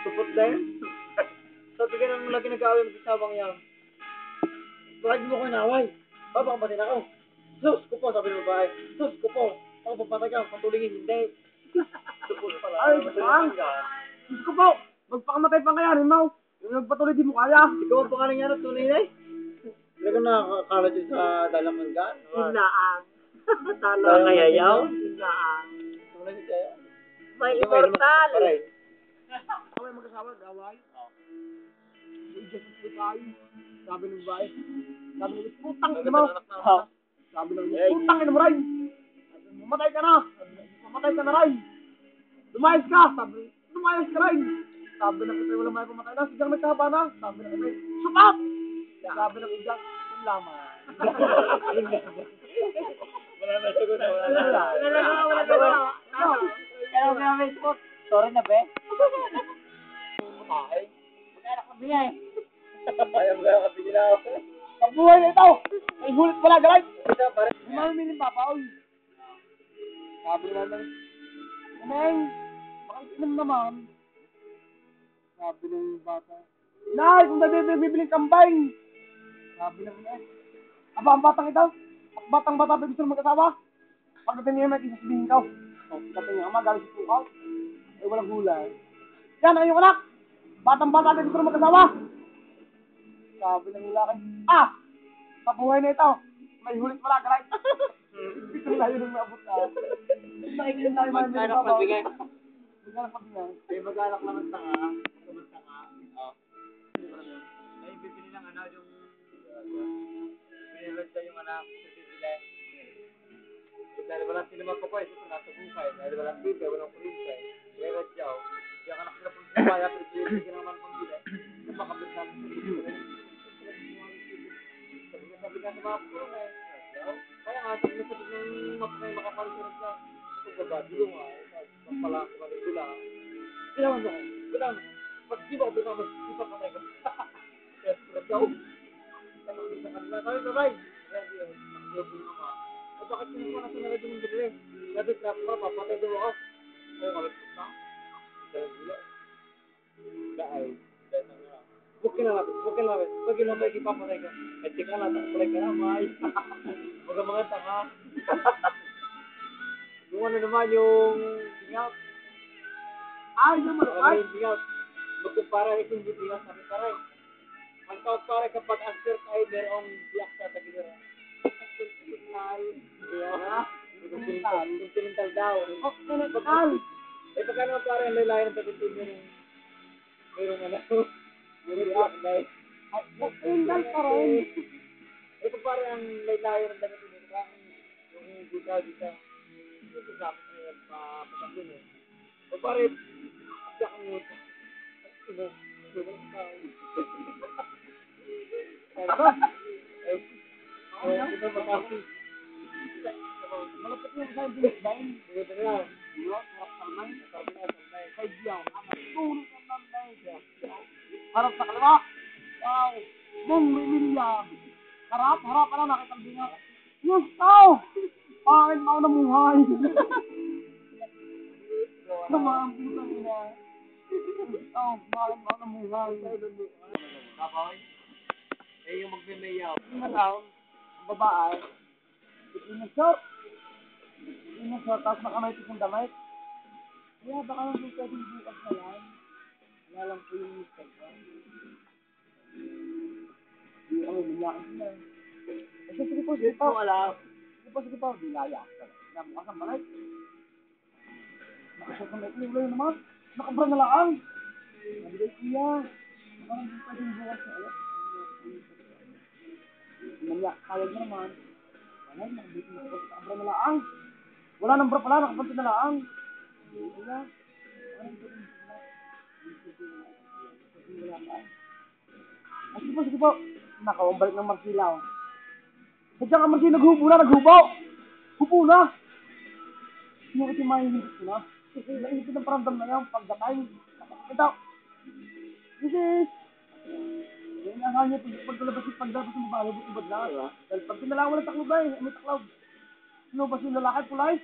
Tupot din. Sabi ka nang lagi nag-aaway mag-isabang yan. Bakit mo ko inaway? Babakabatin ako. Sus ko po, sabi ng babae. Sus ko po. Ako papatay ka, patulingin, hindi. Tupot pala. Ay, bang! Sus ko po! Magpakamatay pang kayanin mo! Yung nagpatuloy di mo kaya! Ikaw ang pangalan niya na tunay na eh. Hindi ko nakakalat yun sa dalamangan. Hinlaan. Tala kaya yaw? Hinlaan. Tunay siya yaw. May immortal. Paray. Kami mag-asawa, gaway. Just tayo. Sabi ng babae. Sabi ng putang ina mo. Sabi ng putang ina mo, Ray. Mamatay ka na. Mamatay ka na, Ray. Lumayas ka. Sabi, lumayas ka, Ray. Sabi ng ito, wala may pumatay na. Sigang nagkaba na. Sabi ng ito, supat! Sabi ng ito, yung laman. Wala na sagot na. Wala na. Kaya may Facebook. Sorry na, be. Ay. Magkala kami nga eh. Ayaw mo ka kapigil ako. Ang buhay na ito! Ay, hulit pala, galay! Ito, pare. Mamimili papa, oy. Sabi naman, Neng, makainom naman. Sabi ng bata, Nay, kung dati bibili kambay. Sabi ng ina, aba, ang batang ito? Batang-bata ba gusto mag-asawa? Pagdating niya, may isasabihin ka. Pagdating niya, magaling si Tukaw. Ay, walang hula. Yan, ay yung anak! Batang-bata ba gusto mag-asawa? Sabi ng lalaki, sa buhay na ito, may hulit pala, galay. Ito layo nung naabot ka. Nakikinig tayo mga Magkano pagbigay? Magkano pagbigay? May mag-alak naman tanga. Naman tanga. Oo. Ay, bibili ng ano yung... Binilad siya yung anak. Bibili. Dahil walang sinima pa ko eh. Ito nasa bukay. Dahil walang bibili, walang kulisay. Binilad siya o. Yung anak sila pong sumaya. Pero pinigyan naman pang bili. Kung makabit namin sa bibili. Sabi nga sa mga pulong eh. Kaya nga, sabi nga sabi ng mapakay makapalisunod siya. Kung babado nga, pala ako manigula. Kailangan ako, kailangan ako. Pag di ba ako pinamag, di pa patay ko. Kaya sulat daw. Tanong din sa kanila, sabi babay. Kaya di, makiyobo yung ama. O bakit kinuha na sa naradyo ng bibili? Sabi trap ko, papatay daw ako. Kaya kalit ko na. Kaya gula. Dahil, dahil na nga. Huwag ka na lapit, huwag ka na lapit. Pag ilang may ipapatay ka, eh tika na, takapalay ka na, may. Huwag mga tanga. Yung ano naman, yung bingout. Yung malakay. Yung bingout. Magkumpara ito yung bingout namin paray. Ang tawag paray kapag ang shirt ay merong biyak sa tagilira. Continental. Continental daw. Continental. Eh pagka naman paray ang laylayan ng tagitin merong ano. Merong biyak na eh. Continental pa rin. Eh pag paray ang laylayan ng tagitin yung buka dito. Yung kasapit na yan papatakun eh. Pag paray biyak ang muto. Malapit yung sa bilisbain. Ito na yan. Kay Diyaw. Tulog ang nanay. Harap sa kaliwa. Wow. Mong may milya. Harap na nakitang nga. Yes, tao. Pangin mo namuhay. Namamputan ina. Oh, pangin mo namuhay. Kapoy? Eh yung magmemayaw. Ang babae. Inasot. Tapos nakamay ng damay. Kaya baka lang yung pwedeng bukas na lang. Wala lang po yung Instagram. Hindi kami binyakin sila. Sige po. Sige po. Bilaya. Bukas ang balay. Nakasot na may ulo naman. Nakabra na lang. Nabigay kuya. Baka lang yung pwedeng bukas na lang. Kayag na naman. Wala, nakabra na lang. Wala nang bra pala, nakapunti na lang. Wala. Sige po. Nakawambalik ng Marsilaw. Sadya ka Marsilaw, naghubo. Hubo na. Sino kasi mahihintip ko na? Nainipin ang paramdam na yan, pagdatay. Ito. This. Yan ang hanya, pagkalabas ng babae, butibad na. Dahil pag pinalawan ng taklob ay, may taklob. Lumabas yung lalaki, pulay.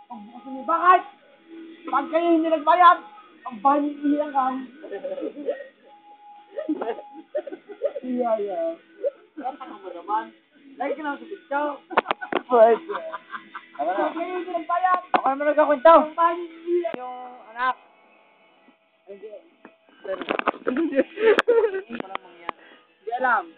Pagbukas niyo, bakit? Pag kayo hindi nagbayad, Ang bani ilang kang. Iya. Ano mo naman? Lagi ka lang sa picture. Pwede. Tama na. Ngayon ko ng bayad. Ako naman nagkakwento. Ang bani ilang. Yung anak. Hindi. Hindi. Hindi. Hindi. Hindi alam.